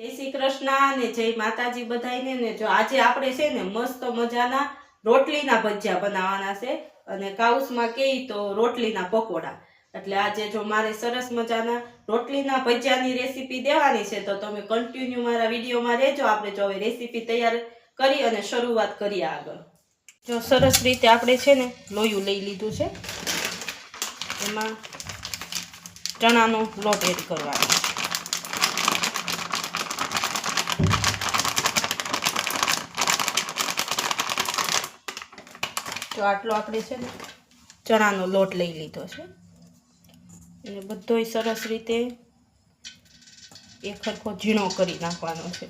જય શ્રી કૃષ્ણ ને જય માતાજી બધાઈને ને જો આજે આપણે છે ને મસ્ત મજાના રોટલીના ભજીયા બનાવવાના છે અને કાઉસમાં કહે તો રોટલીના પકોડા। એટલે આજે જો મારે સરસ મજાના રોટલીના ભજીયાની રેસીપી દેવાની છે તો તમે કન્ટિન્યુ મારા વિડીયોમાં રહેજો। આપણે જો હવે રેસીપી તૈયાર કરી અને શરૂઆત કરીએ આગળ। જો સરસ રીતે આપણે છે ને લોયું લઈ લીધું છે, એમાં ચણાનો લોટ એડ કરવાનો। તો આટલો આપણે છે ને ચણાનો લોટ લઈ લીધો છે, અને બધોય સરસ રીતે એક સરખો ઝીણો કરી નાખવાનો છે।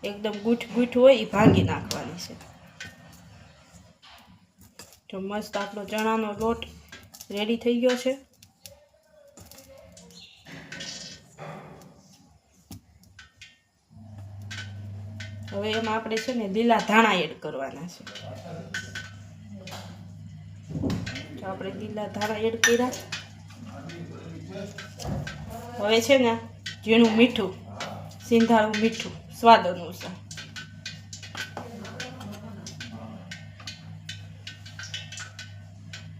એકદમ ગૂંઠ ગૂંઠ હોય એ ભાંગી નાખવાની છે। તો મસ્ત આપણો ચણાનો લોટ રેડી થઈ ગયો છે। હવે એમાં આપણે છે ને લીલા ધાણા એડ કરવાના છે। તો આપણે લીલા ધાણા એડ કર્યા। હવે છે ને ઝીણું મીઠું, સિંધાળું મીઠું સ્વાદ અનુસાર।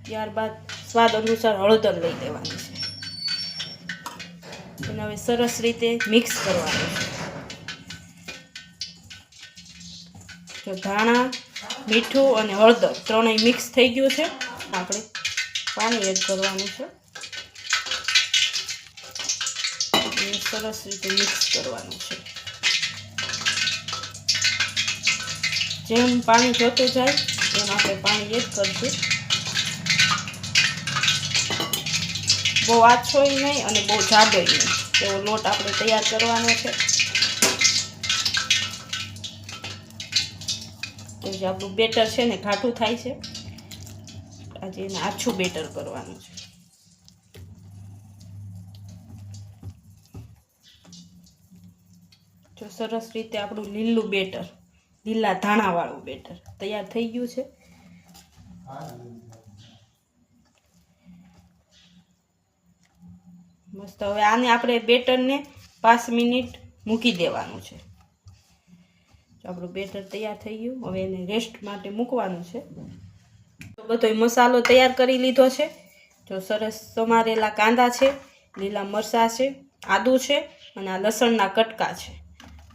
ત્યારબાદ સ્વાદ અનુસાર હળદર લઈ લેવાની છે, અને હવે સરસ રીતે મિક્સ કરવાનું છે। તો ધાણા, મીઠું અને હળદર ત્રણેય મિક્સ થઈ ગયું છે। આપણે પાણી એડ કરવાનું છે, અને સરસ રીતે મિક્સ કરવાનું છે। જેમ પાણી જોતું જાય એમ આપણે પાણી એડ કરશું। બહુ આછોય નહીં અને બહુ જાડોય નહીં, એવો લોટ આપણે તૈયાર કરવાનો છે। તો જે આપણું બેટર છે ને ઘાટું થાય છે, આજે એને આછું બેટર કરવાનું છે। જો સરસ રીતે આપણું લીલું બેટર, લીલા ધાણાવાળું બેટર તૈયાર થઈ ગયું છે। મસ્ત હવે આને આપણે બેટરને 5 મિનિટ મૂકી દેવાનું છે। આપણું બેટર તૈયાર થઈ ગયું, હવે એને રેસ્ટ માટે મૂકવાનું છે। તો બધો મસાલો તૈયાર કરી લીધો છે। જો સરસ સમારેલા કાંદા છે, લીલા મરચાં છે, આદું છે, અને આ લસણના કટકા છે,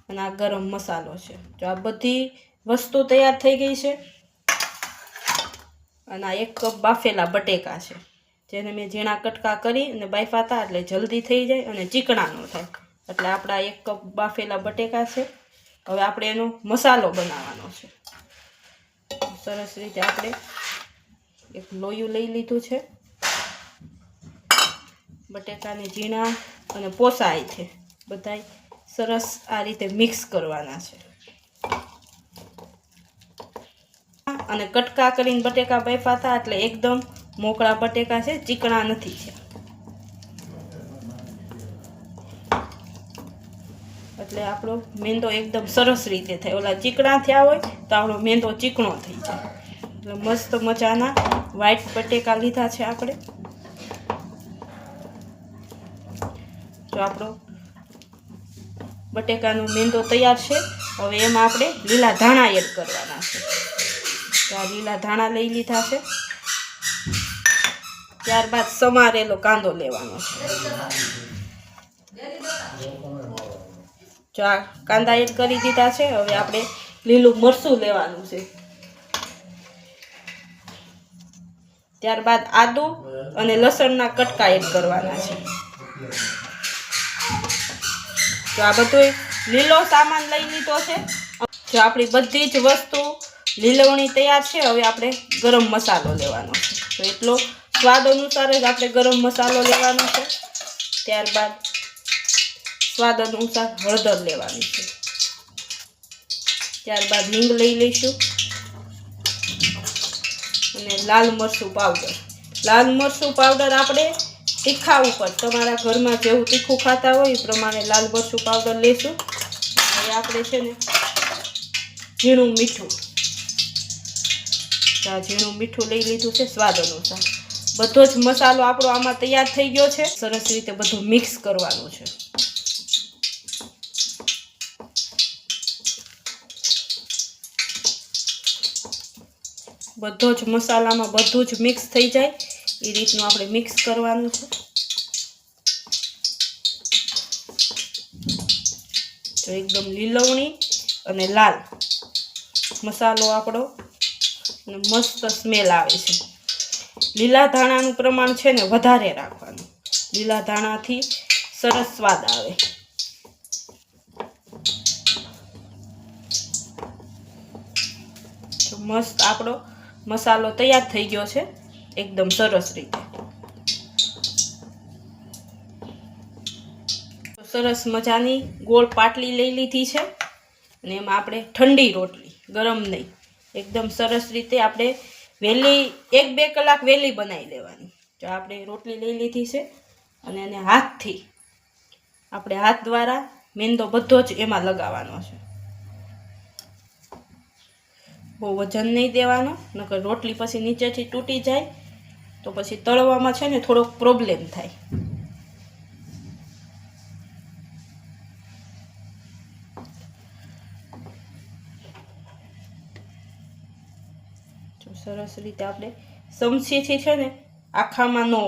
અને આ ગરમ મસાલો છે। જો આ બધી વસ્તુ તૈયાર થઈ ગઈ છે, અને આ 1 કપ બાફેલા બટેકા છે, જેને મેં ઝીણા કટકા કરી અને બાફ્યા હતા એટલે જલ્દી થઈ જાય અને ચીકણા ન થાય। એટલે આપણા 1 કપ બાફેલા બટેકા છે। હવે આપણે એનો મસાલો બનાવવાનો છે। સરસ રીતે આપણે એક લોયું લઈ લીધું છે, બટેકાને ઝીણા અને પોસાય છે બધાય સરસ આ રીતે મિક્સ કરવાના છે। અને કટકા કરીને બટેકા બાફ્યા હતા એટલે એકદમ મોકળા બટેકા છે, ચીકણા નથી થયા। એટલે આપણો મેંદો એકદમ સરસ રીતે થાય। ઓલા ચીકણા થયા હોય તો આપણો મેંદો ચીકણો થઈ જાય। એટલે મસ્ત મજાના વ્હાઈટ બટેકા લીધા છે આપણે। જો આપણો બટેકાનો મેંદો તૈયાર છે। હવે એમાં આપણે લીલા ધાણા એડ કરવાના છે। તો આ લીલા ધાણા લઈ લીધા છે। ત્યારબાદ સમારેલો કાંદો લેવાનો છે। જો આ કાંદા એડ કરી દીધા છે। હવે આપણે લીલું મરચું લેવાનું છે। ત્યારબાદ આદુ અને લસણના કટકા એડ કરવાના છે। જો આ બધું લીલો સામાન લઈ લીધો છે। જો આપણી બધી જ વસ્તુ લીલવણી તૈયાર છે। હવે આપણે ગરમ મસાલો લેવાનો છે। તો એટલો સ્વાદ અનુસાર જ આપણે ગરમ મસાલો લેવાનો છે। ત્યારબાદ સ્વાદ અનુસાર હળદર લેવાની છે। ત્યારબાદ હિંગ લઈ લઈશું, અને લાલ મરચું પાવડર। લાલ મરચું પાવડર આપણે તીખા ઉપર તમારા ઘરમાં જેવું તીખું ખાતા હોય એ પ્રમાણે લાલ મરચું પાવડર લઈશું। હવે આપણે છે ને ઝીણું મીઠું, ઝીણું મીઠું લઈ લીધું છે સ્વાદ અનુસાર। બધો જ મસાલો આપણો આમાં તૈયાર થઈ ગયો છે। સરસ રીતે બધું મિક્સ કરવાનું છે। બધો જ મસાલામાં બધું જ મિક્સ થઈ જાય એ રીતનું આપણે મિક્સ કરવાનું છે. તો એકદમ લીલવણી અને લાલ મસાલો આપણો અને મસ્ત સ્મેલ આવે છે. લીલા ધાણાનું પ્રમાણ છે ને વધારે રાખવાનું. લીલા ધાણાથી સરસ સ્વાદ આવે. તો મસ્ત આપણો મસાલો તૈયાર થઈ ગયો છે એકદમ સરસ રીતે. સરસ મજાની ગોળ પાટલી લઈ લીધી છે અને એમાં આપણે ઠંડી રોટલી, ગરમ નહીં, એકદમ સરસ રીતે આપણે વહેલી 1-2 કલાક વહેલી બનાવી લેવાની. તો આપણે રોટલી લઈ લીધી છે અને એને હાથથી આપણે હાથ દ્વારા મેંદો બધો જ એમાં લગાવવાનો છે. બહુ વજન નહીં દેવાનો, નકર રોટલી પછી નીચેથી તૂટી જાય તો પછી તળવામાં છે ને થોડોક પ્રોબ્લેમ થાય. સરસ રીતે આપણે ચમચીથી છે ને આખામાં નો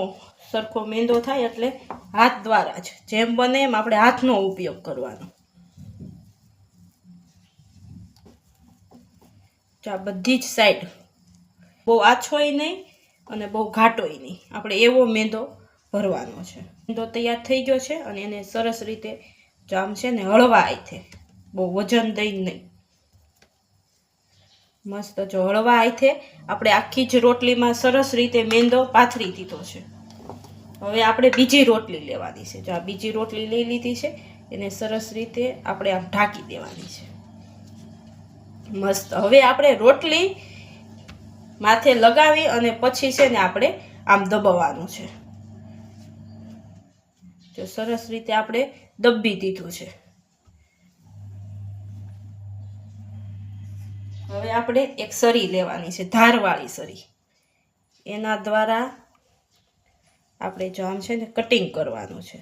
સરખો મેંદો થાય એટલે હાથ દ્વારા જ જેમ બને એમ આપણે હાથનો ઉપયોગ કરવાનો. તો આ બધી જ સાઈડ બહુ આછોય નહીં અને બહુ ઘાટોય નહીં, આપણે એવો મેંદો ભરવાનો છે. મેંદો તૈયાર થઈ ગયો છે અને એને સરસ રીતે જો આમ છે ને હળવા હાથે, બહુ વજન દઈ નહીં, મસ્ત જો હળવા હાથે આપણે આખી જ રોટલીમાં સરસ રીતે મેંદો પાથરી દીધો છે. હવે આપણે બીજી રોટલી લેવાની છે. જો આ બીજી રોટલી લઈ લીધી છે એને સરસ રીતે આપણે આમ ઢાંકી દેવાની છે. મસ્ત. હવે આપણે રોટલી માથે લગાવી અને પછી છે ને આપણે આમ દબાવવાનું છે. જો સરસ રીતે આપણે દબી દીધું છે. હવે આપણે એક સરી લેવાની છે, ધારવાળી સરી. એના દ્વારા આપણે જો આમ છે ને કટિંગ કરવાનું છે.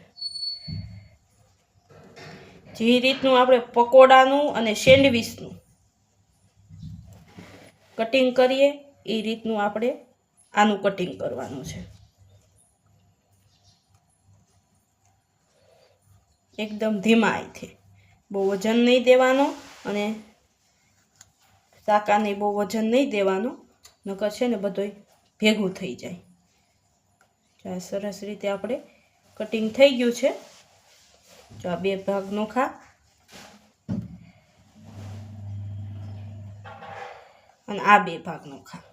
જે રીતનું આપણે પકોડાનું અને સેન્ડવિચનું કટિંગ કરીએ એ રીતનું આપણે આનું કટિંગ કરવાનું છે. એકદમ ધીમા હાથે, બહુ વજન નહીં દેવાનો અને શાકાને બહુ વજન નહીં દેવાનું, નકર છે ને બધું ભેગું થઈ જાય. આ સરસ રીતે આપણે કટિંગ થઈ ગયું છે. જો આ 2 ભાગ નોખા અને આ 2 ભાગ નોખા.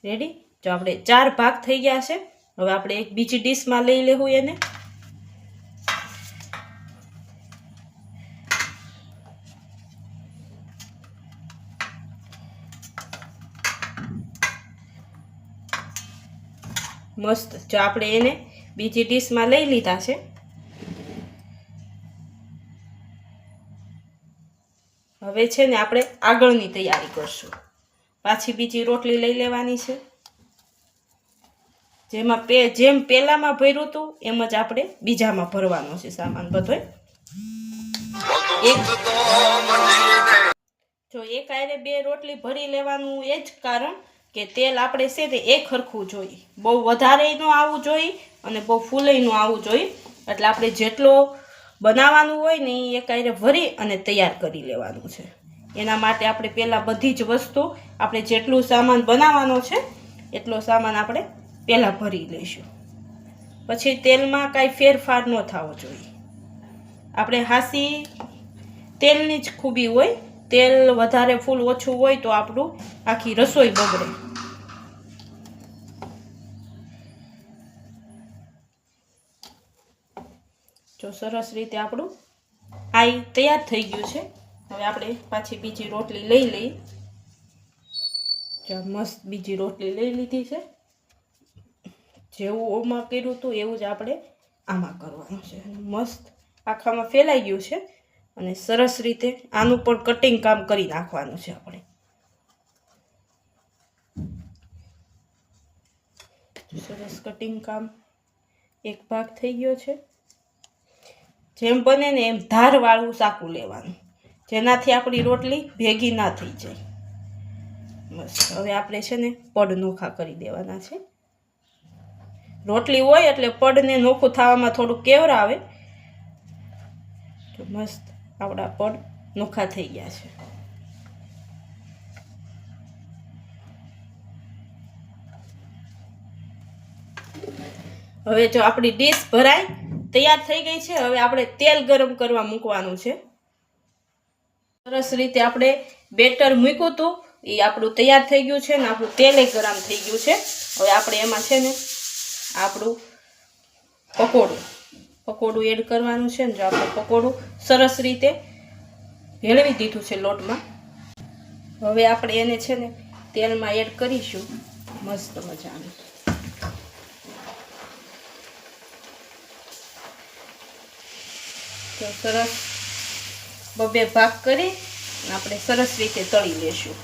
રેડી. જો આપણે 4 ભાગ થઈ ગયા છે. હવે આપણે એક બીજી ડીશમાં લઈ લેવું એને. મસ્ત. જો આપણે એને બીજી ડીશમાં લઈ લીધા છે. હવે છે ને આપણે આગળની તૈયારી કરશું. પાછી બીજી રોટલી લઈ લેવાની છે. જેમ પહેલામાં ભર્યું હતું એમ જ આપણે બીજામાં ભરવાનો છે સામાન બધોય. જો એક આરે 2 રોટલી ભરી લેવાનું એ જ કારણ કે તેલ આપણે છે તે એક સરખું જોઈએ, બહુ વધારે ન આવવું જોઈએ અને બહુ ફૂલે ન આવવું જોઈએ. એટલે આપણે જેટલો બનાવવાનું હોય ને એ એક આરે ભરી અને તૈયાર કરી લેવાનું છે. એના માટે આપણે પહેલાં બધી જ વસ્તુ આપણે જેટલું સામાન બનાવવાનો છે એટલો સામાન આપણે પહેલાં ભરી લઈશું. પછી તેલમાં કાંઈ ફેરફાર ન થવો જોઈએ. આપણે હાસી તેલની જ ખૂબી હોય. તેલ વધારે ફૂલ ઓછું હોય તો આપણું આખી રસોઈ બગડે. જો સરસ રીતે આપણું આ તૈયાર થઈ ગયું છે. હવે આપણે પાછી બીજી રોટલી લઈ લઈ. જો મસ્ત બીજી રોટલી લઈ લીધી છે. જેવું ઓમાં કર્યું હતું એવું જ આપણે આમાં કરવાનું છે. મસ્ત આખામાં ફેલાઈ ગયું છે અને સરસ રીતે આનું પણ કટિંગ કામ કરી નાખવાનું છે આપણે. સરસ કટિંગ કામ એક ભાગ થઈ ગયો છે. જેમ બને ને એમ ધારવાળું ચાકુ લેવાનું, જેનાથી આપણી રોટલી ભેગી ના થઈ જાય. મસ્ત હવે આપણે છે ને પડ નોખા કરી દેવાના છે. રોટલી હોય એટલે પડને નોખું થવામાં થોડું કેવરા આવે. તો મસ્ત આપણા પડ નોખા થઈ ગયા છે. હવે જો આપણી ડીશ ભરાઈ તૈયાર થઈ ગઈ છે. હવે આપણે તેલ ગરમ કરવા મૂકવાનું છે. સરસ રીતે આપણે બેટર મૂક્યું હતું એ આપણું તૈયાર થઈ ગયું છે ને આપણું તેલ ગરમ થઈ ગયું છે. હવે આપણે એમાં છે ને આપણું પકોડું એડ કરવાનું છે ને જો આપણે પકોડું સરસ રીતે ભેળવી દીધું છે લોટમાં. હવે આપણે એને છે ને તેલમાં એડ કરીશું મસ્ત મજાનું. તો સરસ બબે ભાગ કરી આપણે સરસ રીતે તળી લેશું.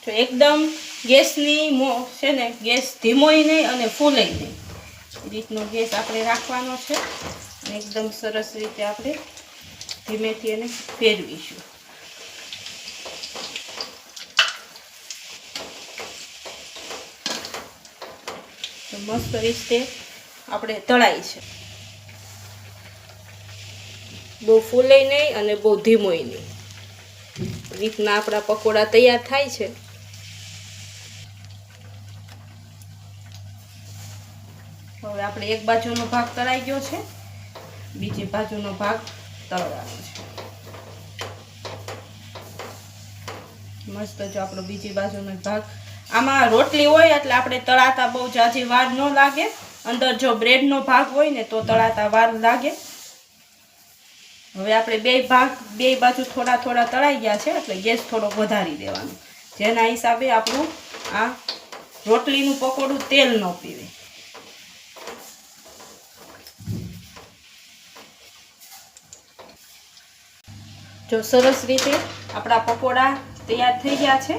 તો એકદમ ગેસની છે ને ગેસ ધીમોય નહીં અને ફૂલેય નહીં એ રીતનો ગેસ આપણે રાખવાનો છે. એકદમ સરસ રીતે આપણે ધીમેથી એને ફેરવીશું. તો મસ્ત રીતે આપણે તળાય છે. બહુ ફૂલેય નહીં અને બહુ ધીમોય નહીં રીતના આપણા પકોડા તૈયાર થાય છે. હવે આપણે એક બાજુનો ભાગ તળાઈ ગયો છે, બીજી બાજુનો ભાગ તળવાનો છે. મસ્ત જો આપણો બીજી બાજુનો ભાગ આમાં રોટલી હોય એટલે આપણે તળાતા બહુ જાજી વાર ન લાગે. અંદર જો બ્રેડનો ભાગ હોય ને તો તળાતા વાર લાગે. હવે આપણે બે બાજુ થોડા થોડા તળાઈ ગયા છે એટલે ગેસ થોડો વધારી દેવાનો જેના હિસાબે આપણું આ રોટલીનું પકોડું તેલ ન પીવે. જો સરસ રીતે આપણા પકોડા તૈયાર થઈ ગયા છે.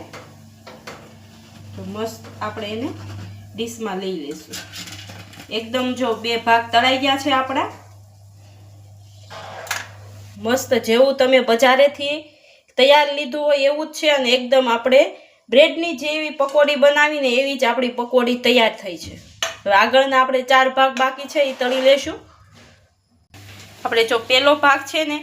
તો મસ્ત આપણે એને ડીશમાં લઈ લઈશું. એકદમ જો બે ભાગ તળાઈ ગયા છે આપણા મસ્ત જેવું તમે બજારેથી તૈયાર લીધું હોય એવું જ છે. અને એકદમ આપણે બ્રેડની જેવી પકોડી બનાવીને એવી જ આપણી પકોડી તૈયાર થઈ છે. હવે આગળના આપણે 4 ભાગ બાકી છે એ તળી લેશું. આપણે જો પહેલો ભાગ છે ને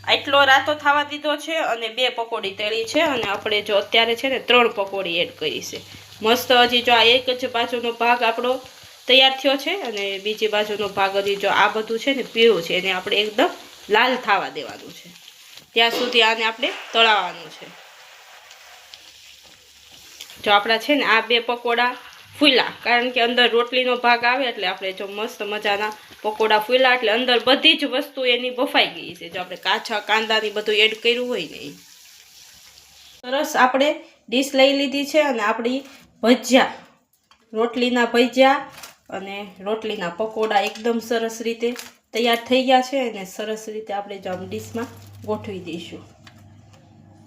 આટલો રાતો થવા દીધો છે અને 2 પકોડી તળી છે અને આપણે જો અત્યારે છે ને 3 પકોડી એડ કરી છે. મસ્ત હજી જો આ એક જ બાજુનો ભાગ આપણો તૈયાર થયો છે અને બીજી બાજુનો ભાગ હજી જો આ બધું છે ને પીળું છે એને આપણે એકદમ લાલ થવા દેવાનું છે. ત્યાં સુધી આને આપણે તળાવવાનું છે. જો આપણા છે ને આ 2 પકોડા ફૂલા કારણ કે અંદર રોટલીનો ભાગ આવે એટલે આપણે જો મસ્ત મજાના પકોડા ફૂલા એટલે અંદર બધી જ વસ્તુ એની બફાઈ ગઈ છે. જો આપણે કાચા કાંદાની બધું એડ કર્યું હોય ને એ સરસ આપણે ડીશ લઈ લીધી છે અને આપણી ભજીયા રોટલીના ભજીયા અને રોટલીના પકોડા એકદમ સરસ રીતે તૈયાર થઈ ગયા છે. અને સરસ રીતે આપણે જો આમ ડીશમાં ગોઠવી દઈશું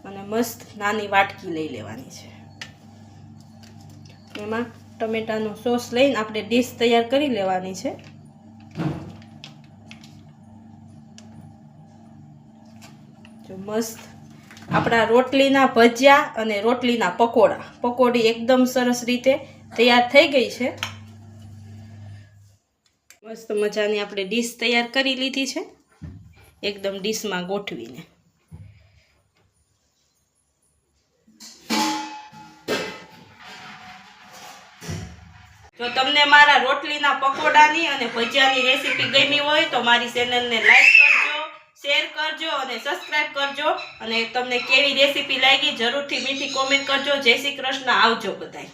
અને મસ્ત નાની વાટકી લઈ લેવાની છે. એમાં ટમેટાનો સોસ લઈને આપણે ડીશ તૈયાર કરી લેવાની છે. જો મસ્ત આપણા રોટલીના ભજીયા અને રોટલીના પકોડી એકદમ સરસ રીતે તૈયાર થઈ ગઈ છે. મસ્ત મજાની આપણે ડીશ તૈયાર કરી લીધી છે એકદમ ડીશમાં ગોઠવીને. જો તમને મારા રોટલીના પકોડાની અને ભજીયાની રેસીપી ગમી હોય તો મારી ચેનલને લાઈક કરજો, શેર કરજો અને સબસ્ક્રાઇબ કરજો. અને તમને કેવી રેસીપી લાગી જરૂરથી મીઠી કોમેન્ટ કરજો. જય શ્રી કૃષ્ણ. આવજો બધાય.